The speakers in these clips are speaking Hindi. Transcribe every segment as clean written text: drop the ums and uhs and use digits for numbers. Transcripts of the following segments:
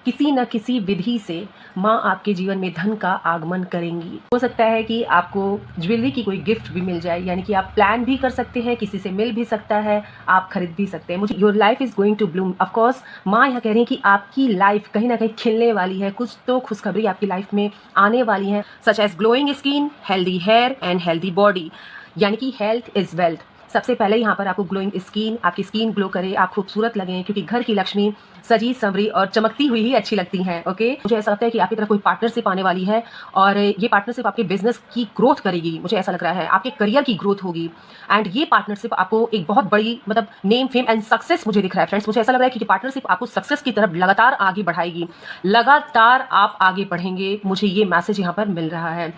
किसी न किसी विधि से माँ आपके जीवन में धन का आगमन करेंगी। हो सकता है कि आपको ज्वेलरी की कोई गिफ्ट भी मिल जाए, यानी कि आप प्लान भी कर सकते हैं, किसी से मिल भी सकता है, आप खरीद भी सकते हैं। मुझे your life is going to bloom. Of course माँ यहाँ कह रही हैं कि आपकी लाइफ कहीं न कहीं खिलने वाली है, कुछ तो खुशखबरी आपकी लाइफ में आने वाली है, such as glowing skin, healthy hair and healthy body, यानी कि हेल्थ इज़ वेल्थ। सबसे पहले यहाँ पर आपको ग्लोइंग स्किन, आपकी स्किन ग्लो करे, आप खूबसूरत लगें, क्योंकि घर की लक्ष्मी सजी संवरी और चमकती हुई ही अच्छी लगती हैं। ओके, मुझे ऐसा लगता है कि आपकी तरफ कोई पार्टनरशिप आने वाली है और ये पार्टनरशिप आपके बिजनेस की ग्रोथ करेगी। मुझे ऐसा लग रहा है आपके करियर की ग्रोथ होगी एंड ये पार्टनरशिप आपको एक बहुत बड़ी मतलब नेम फेम एंड सक्सेस मुझे दिख रहा है फ्रेंड्स। मुझे ऐसा लग रहा है कि पार्टनरशिप आपको सक्सेस की तरफ लगातार आगे बढ़ाएगी, लगातार आप आगे बढ़ेंगे। मुझे ये मैसेज यहाँ पर मिल रहा है।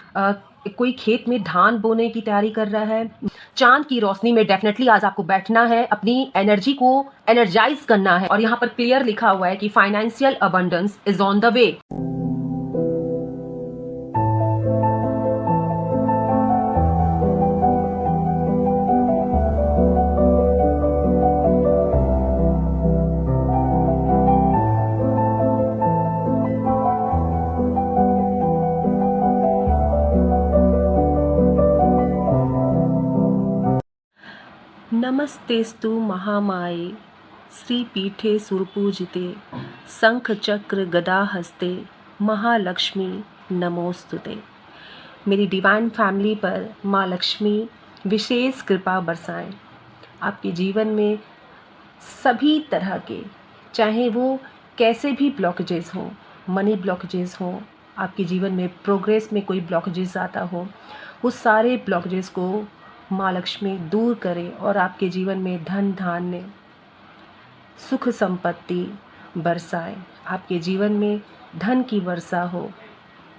कोई खेत में धान बोने की तैयारी कर रहा है, चांद की रोशनी में डेफिनेटली आज आपको बैठना है, अपनी एनर्जी को एनर्जाइज करना है। और यहाँ पर क्लियर लिखा हुआ है कि financial abundance is on the way. नमस्तेस्तु महामाये श्रीपीठे सुरपूजिते शंख चक्र गदा हस्ते महालक्ष्मी नमोस्तुते। मेरी डिवाइन फैमिली पर माँ लक्ष्मी विशेष कृपा बरसाएं। आपके जीवन में सभी तरह के, चाहे वो कैसे भी ब्लॉकेजेस हों, मनी ब्लॉकेजेस हों, आपके जीवन में प्रोग्रेस में कोई ब्लॉकेजेस आता हो, उस सारे ब्लॉकेजेस को माँ लक्ष्मी दूर करे और आपके जीवन में धन धान्य सुख संपत्ति बरसाए। आपके जीवन में धन की वर्षा हो,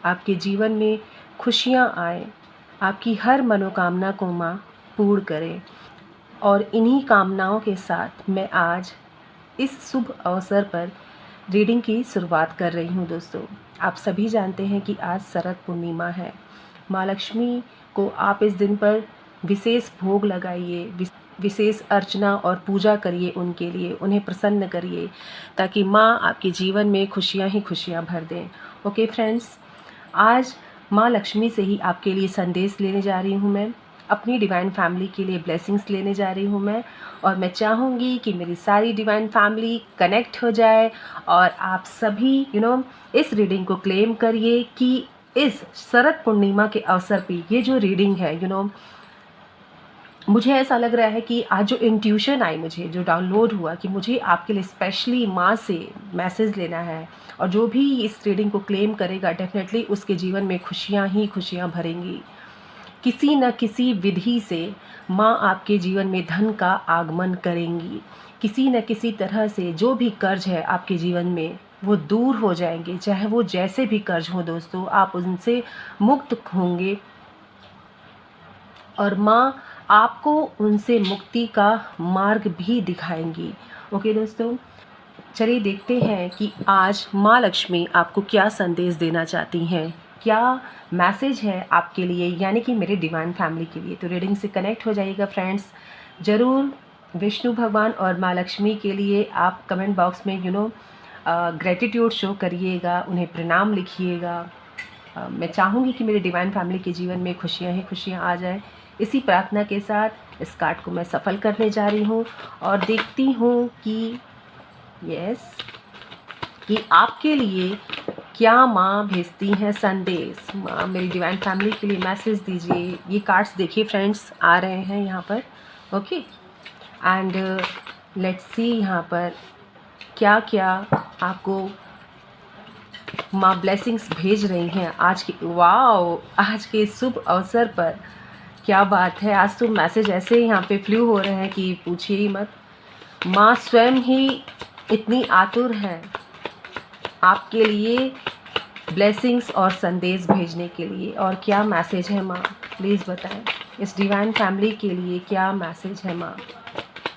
आपके जीवन में खुशियाँ आए, आपकी हर मनोकामना को माँ पूर्ण करे। और इन्हीं कामनाओं के साथ मैं आज इस शुभ अवसर पर रीडिंग की शुरुआत कर रही हूँ। दोस्तों, आप सभी जानते हैं कि आज शरद पूर्णिमा है। माँ लक्ष्मी को आप इस दिन पर विशेष भोग लगाइए, विशेष अर्चना और पूजा करिए उनके लिए, उन्हें प्रसन्न करिए, ताकि माँ आपके जीवन में खुशियाँ ही खुशियाँ भर दें। ओके फ्रेंड्स, आज माँ लक्ष्मी से ही आपके लिए संदेश लेने जा रही हूँ मैं, अपनी डिवाइन फैमिली के लिए ब्लेसिंग्स लेने जा रही हूँ मैं। और मैं चाहूँगी कि मेरी सारी डिवाइन फैमिली कनेक्ट हो जाए और आप सभी इस रीडिंग को क्लेम करिए कि इस शरद पूर्णिमा के अवसर पे ये जो रीडिंग है मुझे ऐसा लग रहा है कि आज जो इंट्यूशन आई, मुझे जो डाउनलोड हुआ कि मुझे आपके लिए स्पेशली माँ से मैसेज लेना है, और जो भी इस रीडिंग को क्लेम करेगा डेफिनेटली उसके जीवन में खुशियाँ ही खुशियाँ भरेंगी। किसी न किसी विधि से माँ आपके जीवन में धन का आगमन करेंगी। किसी न किसी तरह से जो भी कर्ज है आपके जीवन में वो दूर हो जाएंगे, चाहे वो जैसे भी कर्ज हो दोस्तों, आप उनसे मुक्त होंगे और माँ आपको उनसे मुक्ति का मार्ग भी दिखाएंगी। ओके दोस्तों, चलिए देखते हैं कि आज माँ लक्ष्मी आपको क्या संदेश देना चाहती हैं, क्या मैसेज है आपके लिए, यानी कि मेरे डिवाइन फैमिली के लिए। तो रीडिंग से कनेक्ट हो जाइएगा फ्रेंड्स। ज़रूर विष्णु भगवान और माँ लक्ष्मी के लिए आप कमेंट बॉक्स में ग्रेटिट्यूड शो करिएगा, उन्हें प्रणाम लिखिएगा। मैं चाहूँगी कि मेरे डिवाइन फैमिली के जीवन में खुशियाँ ही खुशियाँ आ जाएँ। इसी प्रार्थना के साथ इस कार्ड को मैं सफल करने जा रही हूँ और देखती हूँ कि कि आपके लिए क्या माँ भेजती हैं संदेश। माँ मेरी डिवाइन फैमिली के लिए मैसेज दीजिए। ये कार्ड्स देखिए फ्रेंड्स आ रहे हैं यहाँ पर। ओके, एंड लेट्स सी यहाँ पर क्या क्या आपको माँ ब्लेसिंग्स भेज रही हैं आज के, वाओ, आज के शुभ अवसर पर। क्या बात है, आज तो मैसेज ऐसे यहाँ पे फ्लू हो रहे हैं कि पूछिए ही मत। माँ स्वयं ही इतनी आतुर है आपके लिए ब्लेसिंग्स और संदेश भेजने के लिए। और क्या मैसेज है माँ, प्लीज़ बताएं। इस डिवाइन फैमिली के लिए क्या मैसेज है माँ,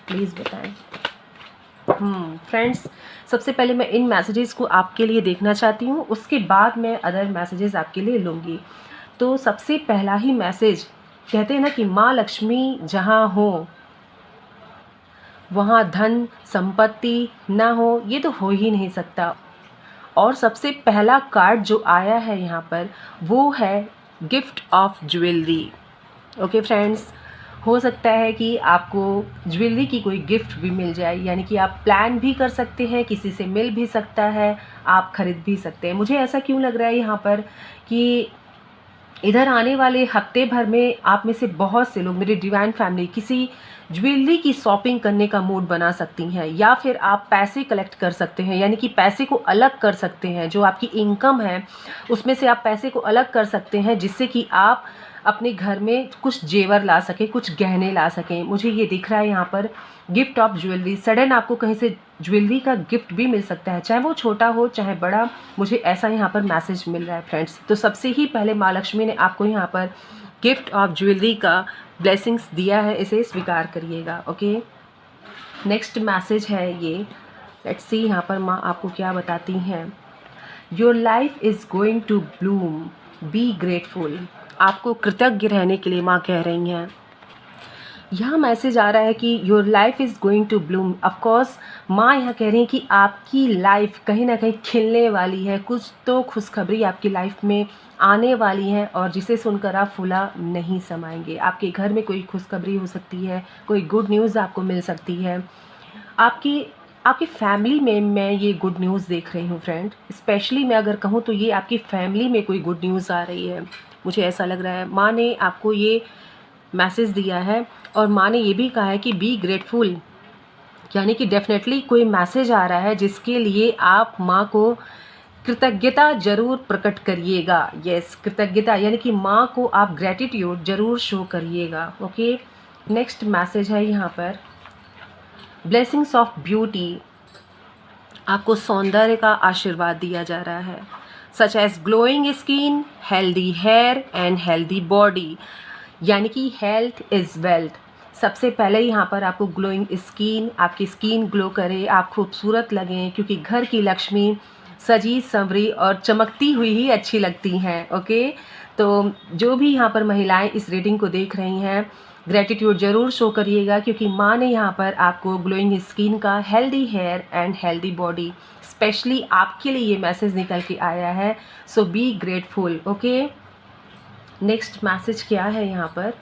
प्लीज़ बताएं। फ्रेंड्स, सबसे पहले मैं इन मैसेजेस को आपके लिए देखना चाहती हूँ, उसके बाद मैं अदर मैसेजेस आपके लिए लूँगी। तो सबसे पहला ही मैसेज, कहते हैं ना कि माँ लक्ष्मी जहाँ हो वहाँ धन संपत्ति ना हो, ये तो हो ही नहीं सकता। और सबसे पहला कार्ड जो आया है यहाँ पर वो है gift of jewellery. Okay friends, हो सकता है कि आपको ज्वेलरी की कोई गिफ्ट भी मिल जाए, यानी कि आप प्लान भी कर सकते हैं, किसी से मिल भी सकता है, आप खरीद भी सकते हैं। मुझे ऐसा क्यों लग रहा है यहाँ पर कि इधर आने वाले हफ्ते भर में आप में से बहुत से लोग, मेरी डिवाइन फैमिली, किसी ज्वेलरी की शॉपिंग करने का मूड बना सकती हैं, या फिर आप पैसे कलेक्ट कर सकते हैं, यानी कि पैसे को अलग कर सकते हैं। जो आपकी इनकम है उसमें से आप पैसे को अलग कर सकते हैं, जिससे कि आप अपने घर में कुछ जेवर ला सकें, कुछ गहने ला सकें। मुझे ये दिख रहा है यहाँ पर गिफ्ट ऑफ ज्वेलरी। सडन आपको कहीं से ज्वेलरी का गिफ्ट भी मिल सकता है, चाहे वो छोटा हो चाहे बड़ा। मुझे ऐसा यहाँ पर मैसेज मिल रहा है फ्रेंड्स। तो सबसे ही पहले माँ लक्ष्मी ने आपको यहाँ पर गिफ्ट ऑफ ज्वेलरी का ब्लेसिंग्स दिया है, इसे स्वीकार करिएगा। ओके, नेक्स्ट मैसेज है ये। लेट्स सी यहाँ पर माँ आपको क्या बताती हैं। Your life is going to bloom, be grateful. आपको कृतज्ञ रहने के लिए माँ कह रही हैं। यहाँ मैसेज आ रहा है कि your life is going to bloom. Of course माँ यहाँ कह रही हैं कि आपकी लाइफ कहीं ना कहीं खिलने वाली है, कुछ तो खुशखबरी आपकी लाइफ में आने वाली है, और जिसे सुनकर आप फूला नहीं समाएंगे। आपके घर में कोई खुशखबरी हो सकती है, कोई गुड न्यूज़ आपको मिल सकती है। आपकी आपकी फैमिली में मैं ये गुड न्यूज़ देख रही हूँ फ्रेंड। स्पेशली मैं अगर कहूँ तो ये आपकी फैमिली में कोई गुड न्यूज़ आ रही है, मुझे ऐसा लग रहा है। माँ ने आपको ये मैसेज दिया है, और माँ ने ये भी कहा है कि बी ग्रेटफुल, यानी कि डेफिनेटली कोई मैसेज आ रहा है जिसके लिए आप माँ को कृतज्ञता जरूर प्रकट करिएगा। यस, कृतज्ञता, यानी कि माँ को आप ग्रेटिट्यूड जरूर शो करिएगा। ओके, नेक्स्ट मैसेज है यहाँ पर ब्लेसिंग्स ऑफ ब्यूटी। आपको सौंदर्य का आशीर्वाद दिया जा रहा है, such as glowing skin, healthy hair and healthy body, यानी कि हेल्थ इज़ वेल्थ। सबसे पहले यहाँ पर आपको ग्लोइंग स्किन, आपकी स्किन ग्लो करे, आप खूबसूरत लगें, क्योंकि घर की लक्ष्मी सजी संवरी और चमकती हुई ही अच्छी लगती हैं। ओके, तो जो भी यहाँ पर महिलाएं इस रीडिंग को देख रही हैं, ग्रेटिट्यूड ज़रूर शो करिएगा, क्योंकि माँ ने यहाँ पर आपको ग्लोइंग स्किन का, healthy hair and healthy body, specially आपके लिए ये मैसेज निकल के आया है। So be grateful. Okay, next message क्या है यहाँ पर?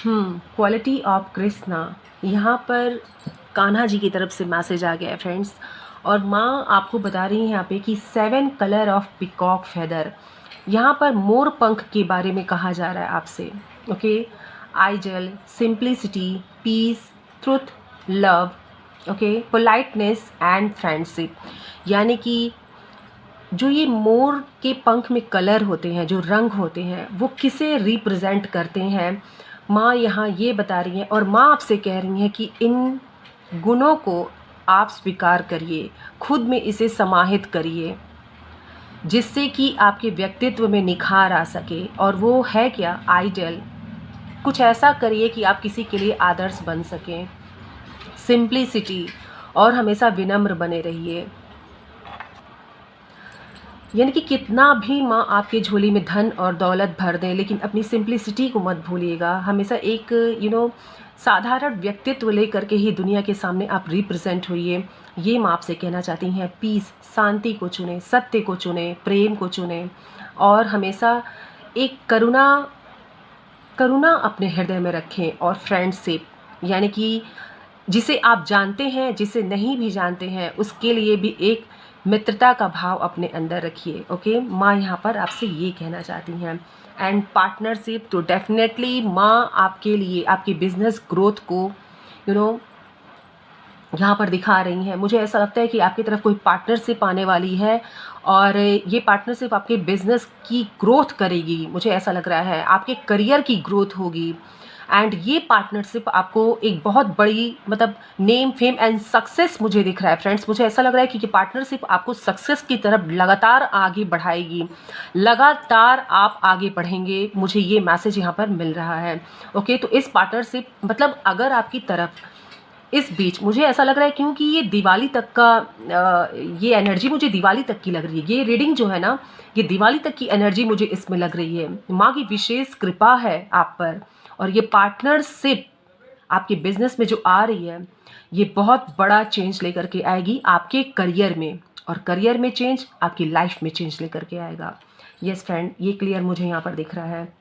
Quality of Krishna. यहाँ पर कान्हा जी की तरफ से मैसेज आ गया है फ्रेंड्स, और माँ आपको बता रही है यहाँ पे कि 7 कलर ऑफ पिकॉक फेदर। यहाँ पर मोर पंख के बारे में कहा जा रहा है आपसे। Okay, idol, simplicity, peace, truth, love, okay, politeness and friendship, यानी कि जो ये मोर के पंख में कलर होते हैं, जो रंग होते हैं, वो किसे रिप्रेजेंट करते हैं, माँ यहाँ ये बता रही हैं। और माँ आपसे कह रही हैं कि इन गुणों को आप स्वीकार करिए, खुद में इसे समाहित करिए, जिससे कि आपके व्यक्तित्व में निखार आ सके। और वो है क्या? आइडल। कुछ ऐसा करिए कि आप किसी के लिए आदर्श बन सकें। सिंप्लिसिटी, और हमेशा विनम्र बने रहिए, यानी कि कितना भी माँ आपके झोली में धन और दौलत भर दें, लेकिन अपनी सिंप्लिसिटी को मत भूलिएगा। हमेशा एक साधारण व्यक्तित्व लेकर के ही दुनिया के सामने आप रिप्रेजेंट होइए। ये माँ आपसे कहना चाहती हैं। पीस, शांति को चुनें, सत्य को चुनें, प्रेम को चुनें, और हमेशा एक करुणा अपने हृदय में रखें। और फ्रेंडशिप, यानी कि जिसे आप जानते हैं, जिसे नहीं भी जानते हैं, उसके लिए भी एक मित्रता का भाव अपने अंदर रखिए। ओके, माँ यहाँ पर आपसे ये कहना चाहती हैं। एंड पार्टनरशिप, तो डेफिनेटली माँ आपके लिए आपकी बिजनेस ग्रोथ को यहाँ पर दिखा रही हैं। मुझे ऐसा लगता है कि आपकी तरफ कोई पार्टनरशिप आने वाली है, और ये पार्टनरशिप आपके बिजनेस की ग्रोथ करेगी। मुझे ऐसा लग रहा है आपके करियर की ग्रोथ होगी, एंड ये पार्टनरशिप आपको एक बहुत बड़ी नेम, फेम एंड सक्सेस मुझे दिख रहा है फ्रेंड्स। मुझे ऐसा लग रहा है कि ये पार्टनरशिप आपको सक्सेस की तरफ लगातार आगे बढ़ाएगी, लगातार आप आगे बढ़ेंगे। मुझे ये मैसेज यहाँ पर मिल रहा है। ओके, तो इस पार्टनरशिप अगर आपकी तरफ इस बीच, मुझे ऐसा लग रहा है क्योंकि ये दिवाली तक का ये एनर्जी मुझे दिवाली तक की लग रही है। ये रीडिंग जो है ना, ये दिवाली तक की एनर्जी मुझे इसमें लग रही है। माँ की विशेष कृपा है आप पर, और ये पार्टनरशिप आपके बिजनेस में जो आ रही है, ये बहुत बड़ा चेंज लेकर के आएगी आपके करियर में। और करियर में चेंज आपकी लाइफ में चेंज लेकर के आएगा। यस फ्रेंड, ये क्लियर मुझे यहाँ पर दिख रहा है।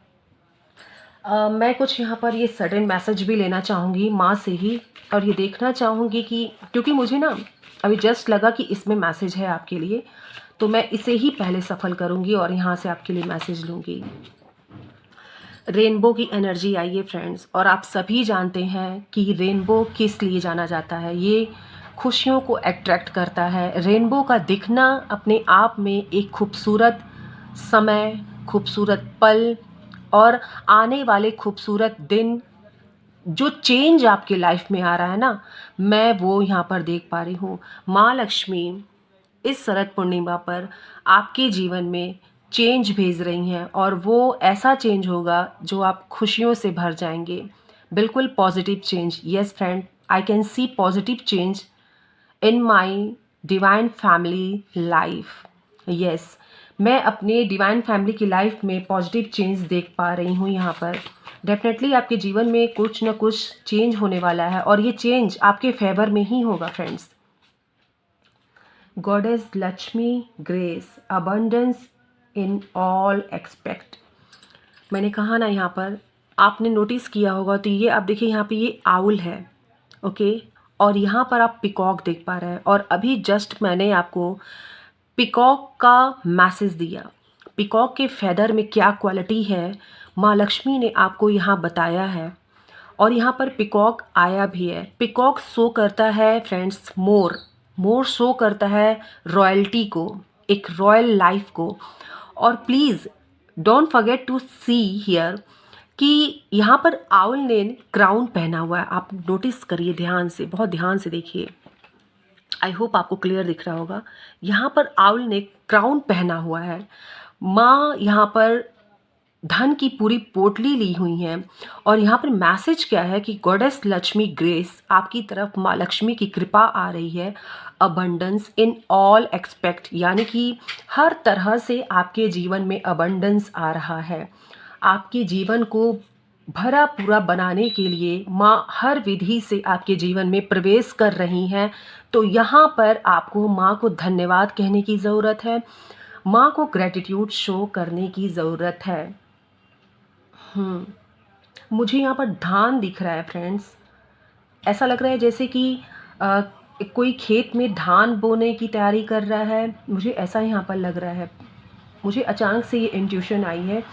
मैं कुछ यहाँ पर ये सडन मैसेज भी लेना चाहूँगी माँ से ही, और ये देखना चाहूँगी कि क्योंकि मुझे ना अभी जस्ट लगा कि इसमें मैसेज है आपके लिए, तो मैं इसे ही पहले सफल करूँगी और यहाँ से आपके लिए मैसेज लूँगी। रेनबो की एनर्जी आई है फ्रेंड्स, और आप सभी जानते हैं कि रेनबो किस लिए जाना जाता है। ये खुशियों को अट्रैक्ट करता है। रेनबो का दिखना अपने आप में एक खूबसूरत समय, खूबसूरत पल और आने वाले खूबसूरत दिन, जो चेंज आपके लाइफ में आ रहा है ना, मैं वो यहाँ पर देख पा रही हूँ। माँ लक्ष्मी इस शरद पूर्णिमा पर आपके जीवन में चेंज भेज रही हैं, और वो ऐसा चेंज होगा जो आप खुशियों से भर जाएंगे। बिल्कुल positive change. Yes friend, I can see positive change in my divine family life. Yes, मैं अपने डिवाइन फैमिली की लाइफ में पॉजिटिव चेंज देख पा रही हूँ यहाँ पर। डेफिनेटली आपके जीवन में कुछ न कुछ चेंज होने वाला है, और ये चेंज आपके फेवर में ही होगा friends. Goddess Lakshmi grace abundance in all expect. मैंने कहा ना, यहाँ पर आपने नोटिस किया होगा तो ये आप देखिए, यहाँ पे ये आउल है, ओके, और यहाँ पर आप पिकॉक देख पा रहे हैं। और अभी जस्ट मैंने आपको पिकॉक का मैसेज दिया। पिकॉक के फेदर में क्या क्वालिटी है माँ लक्ष्मी ने आपको यहाँ बताया है, और यहाँ पर पिकॉक आया भी है। पिकॉक शो करता है फ्रेंड्स मोर शो करता है रॉयल्टी को, एक रॉयल लाइफ को। और please don't forget to see here कि यहाँ पर आउल ने क्राउन पहना हुआ है। आप नोटिस करिए ध्यान से, बहुत ध्यान से देखिए। आई होप आपको क्लियर दिख रहा होगा। यहाँ पर आउल ने क्राउन पहना हुआ है। माँ यहाँ पर धन की पूरी पोटली ली हुई हैं, और यहाँ पर मैसेज क्या है कि गॉडेस लक्ष्मी ग्रेस आपकी तरफ माँ लक्ष्मी की कृपा आ रही है। अबंडेंस इन ऑल एक्सपेक्ट, यानी कि हर तरह से आपके जीवन में अबंडेंस आ रहा है। आपके जीवन को भरा पूरा बनाने के लिए माँ हर विधि से आपके जीवन में प्रवेश कर रही हैं। तो यहाँ पर आपको माँ को धन्यवाद कहने की ज़रूरत है, माँ को ग्रेटिट्यूड शो करने की ज़रूरत है। मुझे यहाँ पर धान दिख रहा है फ्रेंड्स। ऐसा लग रहा है जैसे कि कोई खेत में धान बोने की तैयारी कर रहा है, मुझे ऐसा यहाँ पर लग रहा है। मुझे अचानक से ये इंट्यूशन आई है।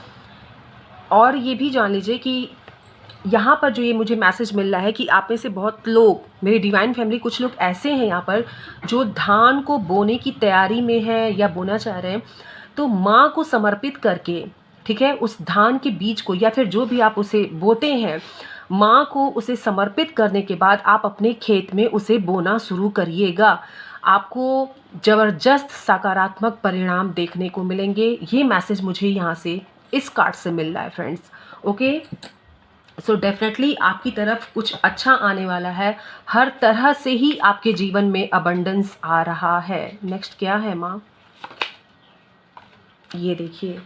और ये भी जान लीजिए कि यहाँ पर जो ये मुझे मैसेज मिल रहा है कि आप में से बहुत लोग, मेरी डिवाइन फैमिली, कुछ लोग ऐसे हैं यहाँ पर जो धान को बोने की तैयारी में है या बोना चाह रहे हैं। तो माँ को समर्पित करके, ठीक है, उस धान के बीज को या फिर जो भी आप उसे बोते हैं, माँ को उसे समर्पित करने के बाद आप अपने खेत में उसे बोना शुरू करिएगा। आपको ज़बरदस्त सकारात्मक परिणाम देखने को मिलेंगे। ये मैसेज मुझे यहाँ से इस कार्ड से मिल रहा है फ्रेंड्स। ओके, सो डेफिनेटली आपकी तरफ कुछ अच्छा आने वाला है। हर तरह से ही आपके जीवन में अबंडेंस आ रहा है। नेक्स्ट क्या है माँ? ये देखिए,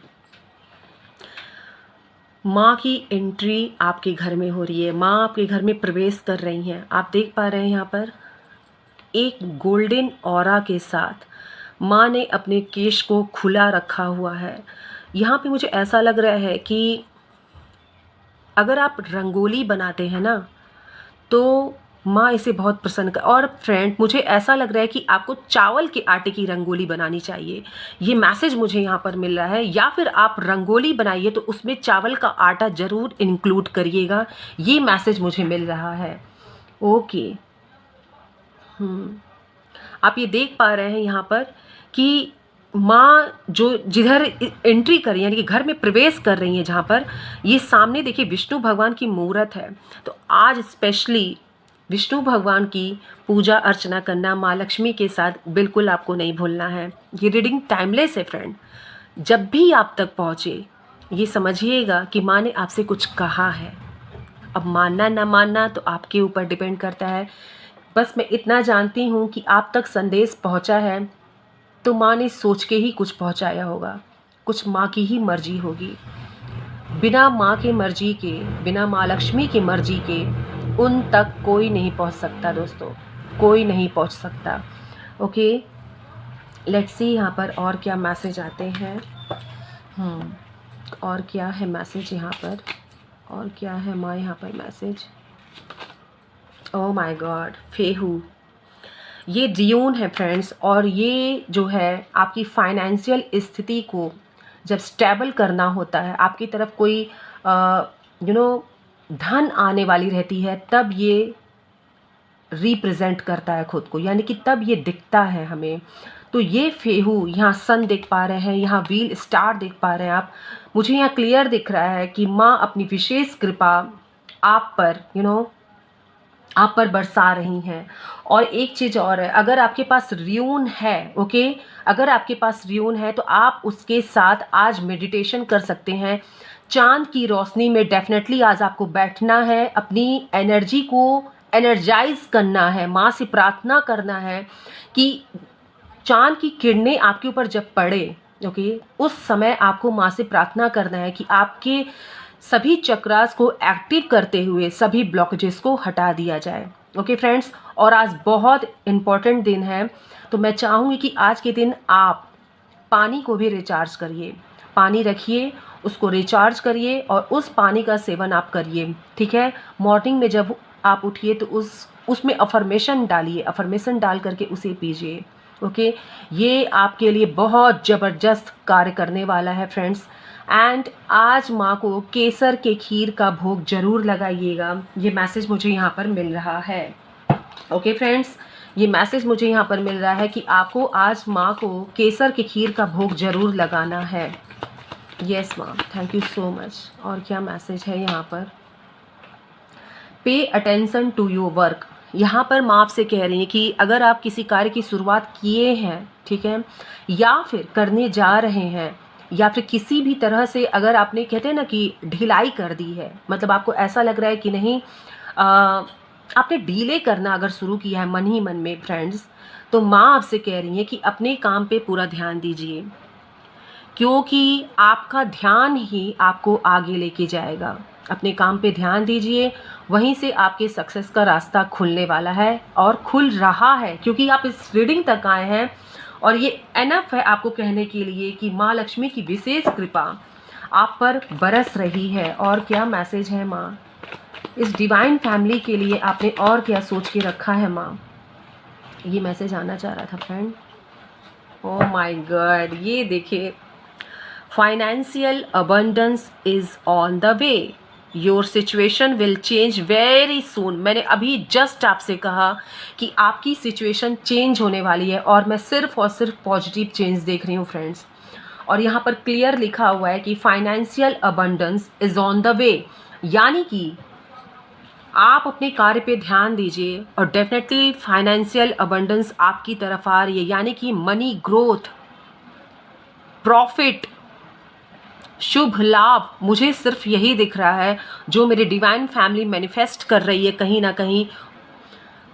माँ की एंट्री आपके घर में हो रही है। माँ आपके घर में प्रवेश कर रही हैं। आप देख पा रहे हैं यहाँ पर एक गोल्डन ऑरा के साथ माँ ने अपने केश को खुला रखा हुआ है। यहाँ पे मुझे ऐसा लग रहा है कि अगर आप रंगोली बनाते हैं ना, तो माँ इसे बहुत पसंद कर। और फ्रेंड, मुझे ऐसा लग रहा है कि आपको चावल के आटे की रंगोली बनानी चाहिए। ये मैसेज मुझे यहाँ पर मिल रहा है। या फिर आप रंगोली बनाइए तो उसमें चावल का आटा ज़रूर इंक्लूड करिएगा। ये मैसेज मुझे मिल रहा है। ओके, आप ये देख पा रहे हैं यहाँ पर कि माँ जो जिधर एंट्री कर रही है, यानी कि घर में प्रवेश कर रही हैं, जहाँ पर ये सामने देखिए विष्णु भगवान की मूर्त है। तो आज स्पेशली विष्णु भगवान की पूजा अर्चना करना माँ लक्ष्मी के साथ बिल्कुल आपको नहीं भूलना है। ये रीडिंग टाइमलेस है फ्रेंड। जब भी आप तक पहुँचे, ये समझिएगा कि माँ ने आपसे कुछ कहा है। अब मानना ना मानना तो आपके ऊपर डिपेंड करता है। बस मैं इतना जानती हूँ कि आप तक संदेश पहुँचा है, तो माँ ने सोच के ही कुछ पहुँचाया होगा। कुछ माँ की ही मर्जी होगी। बिना माँ के मर्जी के, बिना माँ लक्ष्मी की मर्जी के उन तक कोई नहीं पहुँच सकता दोस्तों, कोई नहीं पहुँच सकता। ओके, लेट्स सी यहाँ पर और क्या मैसेज आते हैं। और क्या है मैसेज यहाँ पर, और क्या है माँ यहाँ पर मैसेज। ओह माय गॉड, फेहू, ये ड्यून है फ्रेंड्स, और ये जो है आपकी फाइनेंशियल स्थिति को जब स्टेबल करना होता है, आपकी तरफ कोई धन आने वाली रहती है, तब ये रिप्रेजेंट करता है खुद को, यानी कि तब ये दिखता है हमें। तो ये फेहू, यहाँ सन देख पा रहे हैं, यहाँ व्हील स्टार देख पा रहे हैं आप। मुझे यहाँ क्लियर दिख रहा है कि माँ अपनी विशेष कृपा आप पर आप पर बरसा रही हैं। और एक चीज़ और है, अगर आपके पास र्यून है, ओके, अगर आपके पास र्यून है तो आप उसके साथ आज मेडिटेशन कर सकते हैं। चांद की रोशनी में डेफिनेटली आज आपको बैठना है, अपनी एनर्जी को एनर्जाइज करना है, माँ से प्रार्थना करना है कि चांद की किरणें आपके ऊपर जब पड़े, ओके, उस समय आपको माँ से प्रार्थना करना है कि आपके सभी चक्रास को एक्टिव करते हुए सभी ब्लॉकेजेस को हटा दिया जाए। ओके फ्रेंड्स, और आज बहुत इम्पॉर्टेंट दिन है, तो मैं चाहूँगी कि आज के दिन आप पानी को भी रिचार्ज करिए, पानी रखिए, उसको रिचार्ज करिए और उस पानी का सेवन आप करिए, ठीक है। मॉर्निंग में जब आप उठिए तो उसमें अफर्मेशन डालिए, अफर्मेशन डाल करके उसे पीजिए, ओके। ये आपके लिए बहुत ज़बरदस्त कार्य करने वाला है फ्रेंड्स। एंड आज माँ को केसर के खीर का भोग जरूर लगाइएगा, ये मैसेज मुझे यहाँ पर मिल रहा है। ओके फ्रेंड्स, ये मैसेज मुझे यहाँ पर मिल रहा है कि आपको आज माँ को केसर के खीर का भोग जरूर लगाना है। यस माँ, थैंक यू सो मच। और क्या मैसेज है यहाँ पर, pay attention to your work. यहाँ पर माँ आपसे कह रही है कि अगर आप किसी कार्य की शुरुआत किए हैं, ठीक है, या फिर करने जा रहे हैं, या फिर किसी भी तरह से अगर आपने, कहते हैं ना कि ढिलाई कर दी है, मतलब आपको ऐसा लग रहा है कि नहीं, आपने डीले करना अगर शुरू किया है मन ही मन में फ्रेंड्स, तो माँ आपसे कह रही है कि अपने काम पे पूरा ध्यान दीजिए, क्योंकि आपका ध्यान ही आपको आगे लेके जाएगा। अपने काम पे ध्यान दीजिए, वहीं से आपके सक्सेस का रास्ता खुलने वाला है और खुल रहा है, क्योंकि आप इस रीडिंग तक आए हैं और ये एनफ है आपको कहने के लिए कि माँ लक्ष्मी की विशेष कृपा आप पर बरस रही है। और क्या मैसेज है माँ, इस डिवाइन फैमिली के लिए आपने और क्या सोच के रखा है माँ, ये मैसेज आना चाह रहा था फ्रेंड। ओह माय गॉड, ये देखिए, financial abundance is on the way, your situation will change very soon. मैंने अभी जस्ट आपसे कहा कि आपकी सिचुएशन चेंज होने वाली है और मैं सिर्फ और सिर्फ पॉजिटिव चेंज देख रही हूँ फ्रेंड्स। और यहाँ पर क्लियर लिखा हुआ है कि financial abundance is on the वे, यानी कि आप अपने कार्य पे ध्यान दीजिए और डेफिनेटली फाइनेंशियल अबंडेंस आपकी तरफ आ रही है, यानी कि मनी ग्रोथ, प्रॉफिट, शुभ लाभ, मुझे सिर्फ यही दिख रहा है। जो मेरी डिवाइन फैमिली मैनिफेस्ट कर रही है, कहीं ना कहीं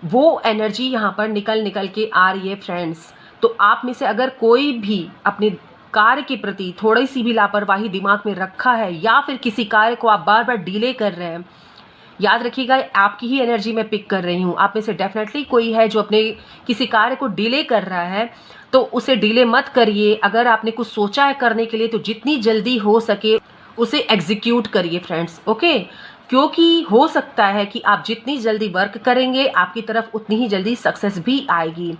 वो एनर्जी यहाँ पर निकल के आ रही है फ्रेंड्स। तो आप में से अगर कोई भी अपने कार्य के प्रति थोड़ी सी भी लापरवाही दिमाग में रखा है, या फिर किसी कार्य को आप बार बार डिले कर रहे हैं, याद रखिएगा आपकी ही एनर्जी मैं पिक कर रही हूँ। आप में से डेफिनेटली कोई है जो अपने किसी कार्य को डिले कर रहा है, तो उसे डिले मत करिए। अगर आपने कुछ सोचा है करने के लिए तो जितनी जल्दी हो सके उसे एग्जीक्यूट करिए फ्रेंड्स, ओके। क्योंकि हो सकता है कि आप जितनी जल्दी वर्क करेंगे आपकी तरफ उतनी ही जल्दी सक्सेस भी आएगी।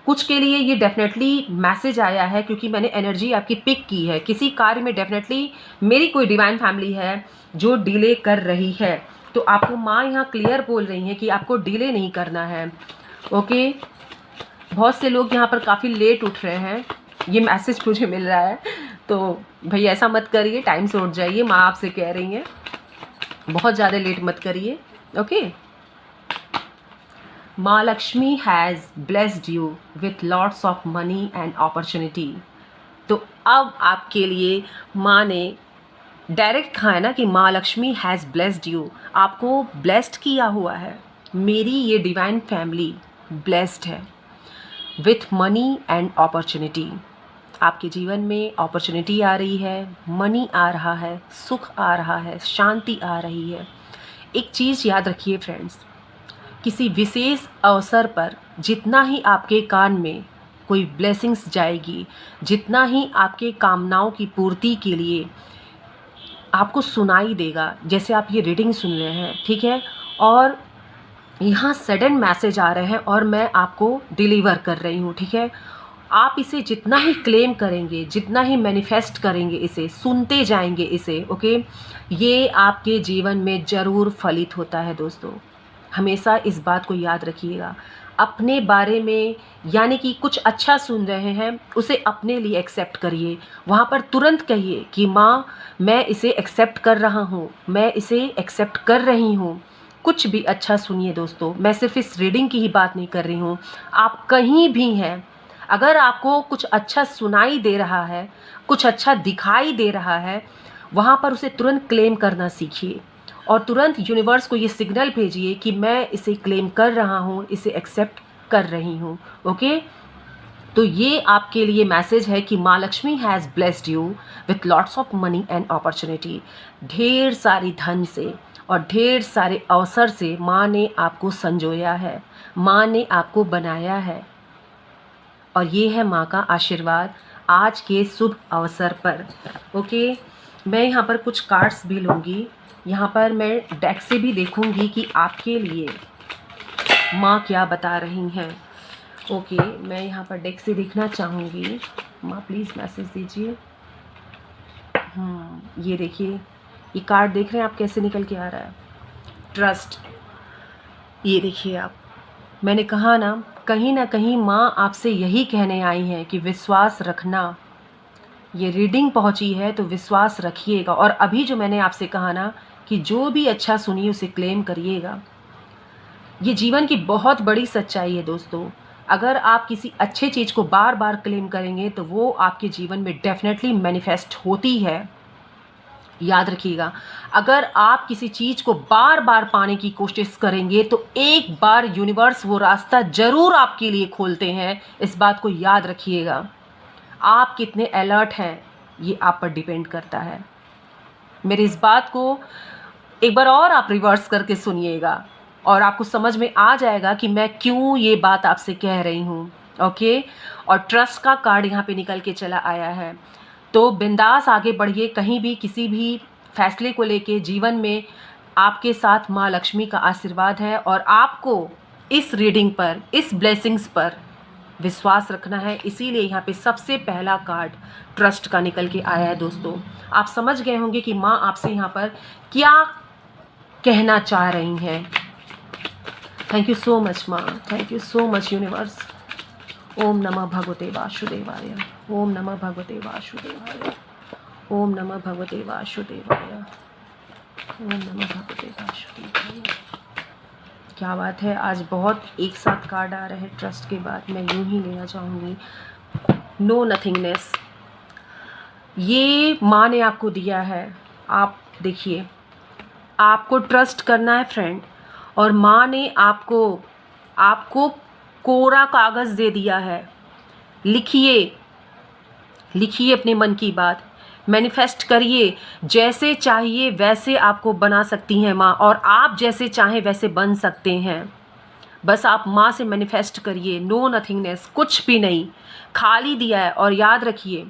कुछ के लिए ये डेफिनेटली मैसेज आया है क्योंकि मैंने एनर्जी आपकी पिक की है। किसी कार्य में डेफिनेटली मेरी कोई डिवाइन फैमिली है जो डिले कर रही है, तो आपको माँ यहाँ क्लियर बोल रही हैं कि आपको डिले नहीं करना है, ओके। बहुत से लोग यहाँ पर काफ़ी लेट उठ रहे हैं, ये मैसेज मुझे मिल रहा है। तो भैया ऐसा मत करिए, टाइम से उठ जाइए, माँ आपसे कह रही हैं बहुत ज़्यादा लेट मत करिए, ओके। माँ Lakshmi has blessed you with lots of money and opportunity. तो अब आपके लिए माँ ने डायरेक्ट कहा है ना कि माँ लक्ष्मी हैज़ ब्लेस्ड यू, आपको ब्लेस्ड किया हुआ है। मेरी ये डिवाइन फैमिली ब्लेस्ड है विथ मनी एंड अपॉर्चुनिटी। आपके जीवन में अपॉर्चुनिटी आ रही है, मनी आ रहा है, सुख आ रहा है, शांति आ रही है। एक चीज़ याद रखिए फ्रेंड्स, किसी विशेष अवसर पर जितना ही आपके कान में कोई ब्लेसिंग्स जाएगी, जितना ही आपके कामनाओं की पूर्ति के लिए आपको सुनाई देगा, जैसे आप ये रीडिंग सुन रहे हैं, ठीक है। और यहाँ सडन मैसेज आ रहे हैं और मैं आपको डिलीवर कर रही हूँ, ठीक है। आप इसे जितना ही क्लेम करेंगे, जितना ही मैनिफेस्ट करेंगे, इसे सुनते जाएंगे इसे, ओके, ये आपके जीवन में ज़रूर फलित होता है दोस्तों। हमेशा इस बात को याद रखिएगा। अपने बारे में यानी कि कुछ अच्छा सुन रहे हैं, उसे अपने लिए एक्सेप्ट करिए। वहाँ पर तुरंत कहिए कि माँ, मैं इसे एक्सेप्ट कर रहा हूँ, मैं इसे एक्सेप्ट कर रही हूँ। कुछ भी अच्छा सुनिए दोस्तों, मैं सिर्फ इस रीडिंग की ही बात नहीं कर रही हूँ। आप कहीं भी हैं, अगर आपको कुछ अच्छा सुनाई दे रहा है, कुछ अच्छा दिखाई दे रहा है, वहाँ पर उसे तुरंत क्लेम करना सीखिए और तुरंत यूनिवर्स को ये सिग्नल भेजिए कि मैं इसे क्लेम कर रहा हूँ, इसे एक्सेप्ट कर रही हूँ, ओके। तो ये आपके लिए मैसेज है कि माँ Lakshmi has blessed you with lots of money and opportunity. ढेर सारी धन से और ढेर सारे अवसर से माँ ने आपको संजोया है, माँ ने आपको बनाया है, और ये है माँ का आशीर्वाद आज के शुभ अवसर पर, ओके। मैं यहाँ पर कुछ कार्ड्स भी लूँगी, यहाँ पर मैं डेक से भी देखूँगी कि आपके लिए माँ क्या बता रही हैं, ओके। मैं यहाँ पर डेक से देखना चाहूँगी। माँ प्लीज़ मैसेज दीजिए। ये देखिए, ये कार्ड देख रहे हैं आप कैसे निकल के आ रहा है, ट्रस्ट। ये देखिए आप, मैंने कहा ना कहीं माँ आपसे यही कहने आई हैं कि विश्वास रखना। ये रीडिंग पहुँची है तो विश्वास रखिएगा। और अभी जो मैंने आपसे कहा ना कि जो भी अच्छा सुनिए उसे क्लेम करिएगा, ये जीवन की बहुत बड़ी सच्चाई है दोस्तों। अगर आप किसी अच्छे चीज़ को बार बार क्लेम करेंगे तो वो आपके जीवन में डेफिनेटली मैनिफेस्ट होती है। याद रखिएगा, अगर आप किसी चीज़ को बार बार पाने की कोशिश करेंगे तो एक बार यूनिवर्स वो रास्ता ज़रूर आपके लिए खोलते हैं। इस बात को याद रखिएगा। आप कितने अलर्ट हैं ये आप पर डिपेंड करता है। मेरी इस बात को एक बार और आप रिवर्स करके सुनिएगा और आपको समझ में आ जाएगा कि मैं क्यों ये बात आपसे कह रही हूँ, ओके। और ट्रस्ट का कार्ड यहाँ पे निकल के चला आया है, तो बिंदास आगे बढ़िए। कहीं भी किसी भी फैसले को लेके जीवन में आपके साथ माँ लक्ष्मी का आशीर्वाद है और आपको इस रीडिंग पर, इस ब्लेसिंग्स पर विश्वास रखना है। इसीलिए यहाँ पे सबसे पहला कार्ड ट्रस्ट का निकल के आया है दोस्तों। आप समझ गए होंगे कि माँ आपसे यहाँ पर क्या कहना चाह रही हैं। थैंक यू सो मच माँ, thank you so much universe. ओम नमः भगवते वासुदेवाय, ओम नमः भगवते वासुदेवाय, ओम नमः भगवते वासुदेवाय, ओम नमः भगवते वासुदेवाय। क्या बात है, आज बहुत एक साथ कार्ड आ रहे हैं ट्रस्ट के बाद। मैं यूं ही लेना चाहूँगी। नो नथिंगनेस, ये माँ ने आपको दिया है। आप देखिए, आपको ट्रस्ट करना है फ्रेंड, और माँ ने आपको कोरा कागज़ दे दिया है। लिखिए अपने मन की बात, मैनिफेस्ट करिए। जैसे चाहिए वैसे आपको बना सकती हैं माँ, और आप जैसे चाहें वैसे बन सकते हैं। बस आप माँ से मैनिफेस्ट करिए। नो नथिंगनेस, कुछ भी नहीं, खाली दिया है। और याद रखिए,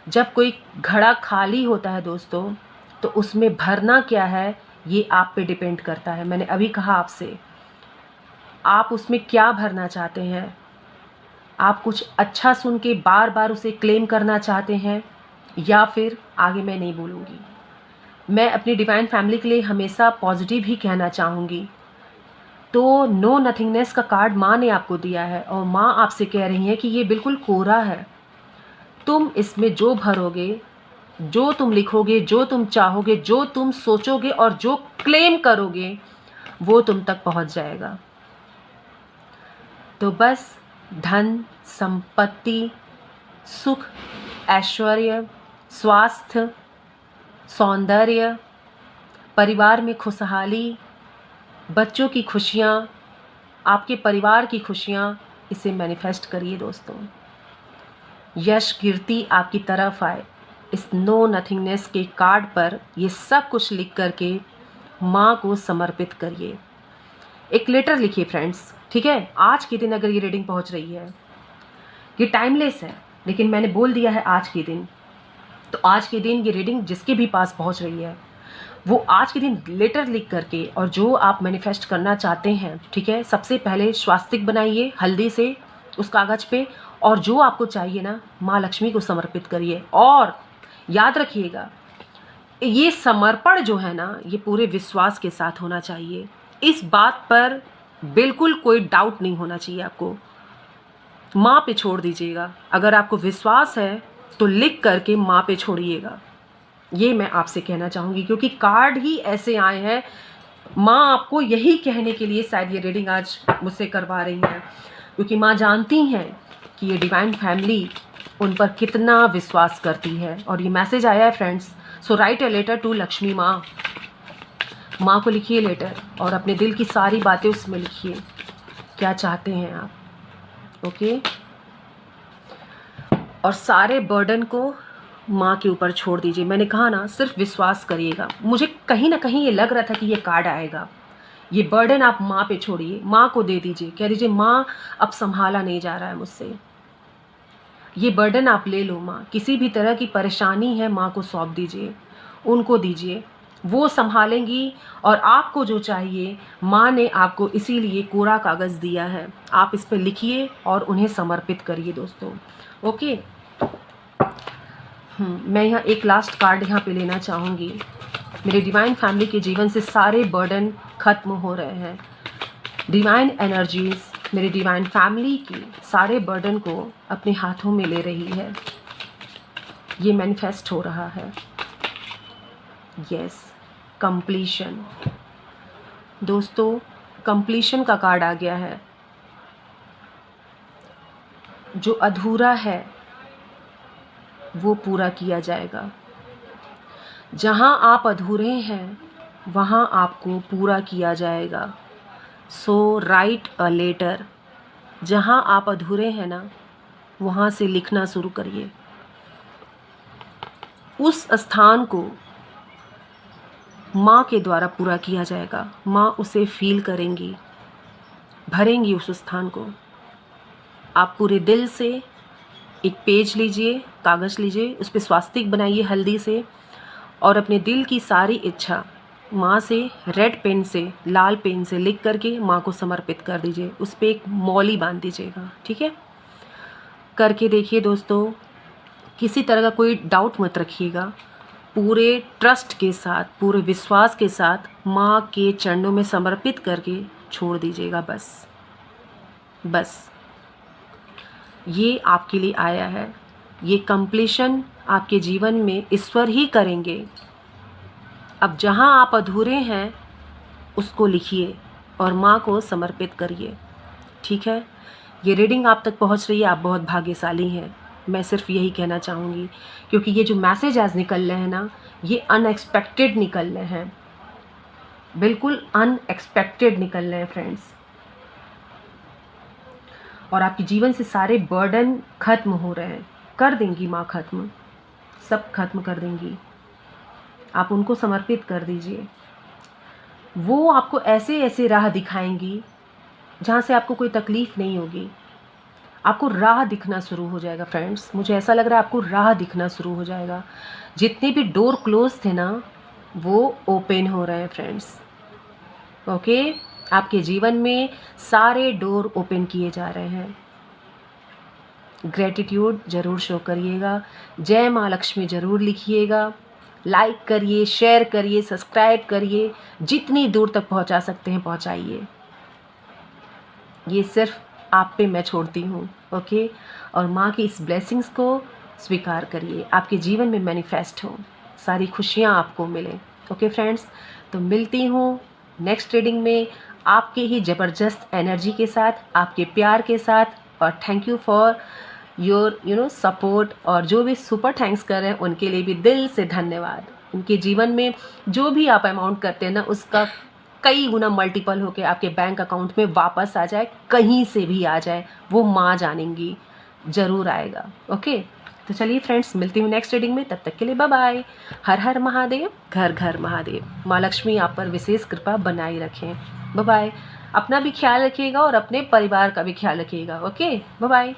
जब कोई घड़ा खाली होता है दोस्तों, तो उसमें भरना क्या है ये आप पे डिपेंड करता है। मैंने अभी कहा आपसे, आप उसमें क्या भरना चाहते हैं। आप कुछ अच्छा सुन के बार बार उसे क्लेम करना चाहते हैं, या फिर आगे मैं नहीं बोलूँगी। मैं अपनी डिवाइन फैमिली के लिए हमेशा पॉजिटिव ही कहना चाहूँगी। तो नो नथिंगनेस का कार्ड माँ ने आपको दिया है, और माँ आपसे कह रही है कि ये बिल्कुल कोरा है। तुम इसमें जो भरोगे, जो तुम लिखोगे, जो तुम चाहोगे, जो तुम सोचोगे और जो क्लेम करोगे, वो तुम तक पहुँच जाएगा। तो बस धन, संपत्ति, सुख, ऐश्वर्य, स्वास्थ्य, सौंदर्य, परिवार में खुशहाली, बच्चों की खुशियाँ, आपके परिवार की खुशियाँ, इसे मैनिफेस्ट करिए दोस्तों। यश कीर्ति आपकी तरफ आए। इस नो नथिंगनेस के कार्ड पर ये सब कुछ लिख करके माँ को समर्पित करिए। एक लेटर लिखिए फ्रेंड्स, ठीक है। आज के दिन अगर ये रीडिंग पहुँच रही है ये टाइमलेस है, लेकिन मैंने बोल दिया है आज के दिन। तो आज के दिन ये रीडिंग जिसके भी पास पहुंच रही है वो आज के दिन लेटर लिख करके और जो आप मैनिफेस्ट करना चाहते हैं, ठीक है, सबसे पहले स्वास्तिक बनाइए हल्दी से उस कागज़ पे, और जो आपको चाहिए ना माँ लक्ष्मी को समर्पित करिए। और याद रखिएगा ये समर्पण जो है ना ये पूरे विश्वास के साथ होना चाहिए। इस बात पर बिल्कुल कोई डाउट नहीं होना चाहिए आपको। माँ पे छोड़ दीजिएगा। अगर आपको विश्वास है तो लिख करके माँ पे छोड़िएगा। ये मैं आपसे कहना चाहूँगी, क्योंकि कार्ड ही ऐसे आए हैं। माँ आपको यही कहने के लिए शायद ये रीडिंग आज मुझसे करवा रही हैं, क्योंकि माँ जानती हैं कि ये डिवाइन फैमिली उन पर कितना विश्वास करती है। और ये मैसेज आया है friends, so write a letter to Lakshmi माँ। माँ को लिखिए लेटर और अपने दिल की सारी बातें उसमें लिखिए, क्या चाहते हैं आप, ओके। और सारे बर्डन को माँ के ऊपर छोड़ दीजिए। मैंने कहा ना सिर्फ विश्वास करिएगा। मुझे कहीं ना कहीं ये लग रहा था कि ये कार्ड आएगा। ये बर्डन आप माँ पे छोड़िए, माँ को दे दीजिए, कह दीजिए माँ अब संभाला नहीं जा रहा है मुझसे, ये बर्डन आप ले लो माँ। किसी भी तरह की परेशानी है माँ को सौंप दीजिए, उनको दीजिए, वो संभालेंगी। और आपको जो चाहिए माँ ने आपको इसीलिए कोरा कागज़ दिया है, आप इस पर लिखिए और उन्हें समर्पित करिए दोस्तों, ओके। मैं यहाँ एक लास्ट कार्ड यहाँ पे लेना चाहूँगी। मेरे डिवाइन फैमिली के जीवन से सारे बर्डन ख़त्म हो रहे हैं। डिवाइन एनर्जीज मेरी डिवाइन फैमिली की सारे बर्डन को अपने हाथों में ले रही है। ये मैनिफेस्ट हो रहा है। यस, कंप्लीशन दोस्तों, कंप्लीशन का कार्ड आ गया है। जो अधूरा है वो पूरा किया जाएगा। जहाँ आप अधूरे हैं वहाँ आपको पूरा किया जाएगा। सो राइट अ लेटर। जहाँ आप अधूरे हैं ना वहाँ से लिखना शुरू करिए। उस स्थान को माँ के द्वारा पूरा किया जाएगा। माँ उसे फील करेंगी, भरेंगी उस स्थान को। आप पूरे दिल से एक पेज लीजिए, कागज़ लीजिए, उस पर स्वास्तिक बनाइए हल्दी से, और अपने दिल की सारी इच्छा माँ से रेड पेन से, लाल पेन से लिख करके माँ को समर्पित कर दीजिए। उस पर एक मौली बांध दीजिएगा, ठीक है। करके देखिए दोस्तों, किसी तरह का कोई डाउट मत रखिएगा। पूरे ट्रस्ट के साथ, पूरे विश्वास के साथ माँ के चरणों में समर्पित करके छोड़ दीजिएगा। बस ये आपके लिए आया है। ये कंप्लीशन आपके जीवन में ईश्वर ही करेंगे। अब जहाँ आप अधूरे हैं उसको लिखिए और माँ को समर्पित करिए, ठीक है। ये रीडिंग आप तक पहुँच रही है, आप बहुत भाग्यशाली हैं। मैं सिर्फ यही कहना चाहूँगी, क्योंकि ये जो मैसेज आज निकल रहे हैं ना ये अनएक्सपेक्टेड निकल रहे हैं, बिल्कुल अनएक्सपेक्टेड निकल रहे हैं फ्रेंड्स। और आपके जीवन से सारे बर्डन खत्म हो रहे हैं। कर देंगी माँ खत्म, सब खत्म कर देंगी। आप उनको समर्पित कर दीजिए। वो आपको ऐसे ऐसे राह दिखाएंगी जहाँ से आपको कोई तकलीफ़ नहीं होगी। आपको राह दिखना शुरू हो जाएगा फ्रेंड्स। मुझे ऐसा लग रहा है आपको राह दिखना शुरू हो जाएगा। जितने भी डोर क्लोज थे ना वो ओपन हो रहे हैं फ्रेंड्स, ओके। आपके जीवन में सारे डोर ओपन किए जा रहे हैं। ग्रेटिट्यूड ज़रूर शो करिएगा। जय माँ लक्ष्मी ज़रूर लिखिएगा। लाइक करिए, शेयर करिए, सब्सक्राइब करिए, जितनी दूर तक पहुंचा सकते हैं पहुंचाइए। ये सिर्फ आप पे मैं छोड़ती हूँ, ओके। और माँ की इस ब्लेसिंग्स को स्वीकार करिए, आपके जीवन में मैनिफेस्ट हो, सारी खुशियाँ आपको मिलें, ओके फ्रेंड्स। तो मिलती हूँ नेक्स्ट रीडिंग में आपके ही ज़बरदस्त एनर्जी के साथ, आपके प्यार के साथ। और thank you for your support. और जो भी सुपर थैंक्स कर रहे हैं उनके लिए भी दिल से धन्यवाद। उनके जीवन में जो भी आप अमाउंट करते हैं ना उसका कई गुना मल्टीपल होके आपके बैंक अकाउंट में वापस आ जाए, कहीं से भी आ जाए, वो माँ जानेंगी, ज़रूर आएगा, ओके। तो चलिए फ्रेंड्स, मिलती हूँ नेक्स्ट रीडिंग में। तब तक के लिए बाय बाय। हर हर महादेव, घर घर महादेव। माँ लक्ष्मी आप पर विशेष कृपा बनाई रखें। Bye bye. अपना भी ख्याल रखिएगा और अपने परिवार का भी ख्याल रखिएगा, ओके। Bye bye.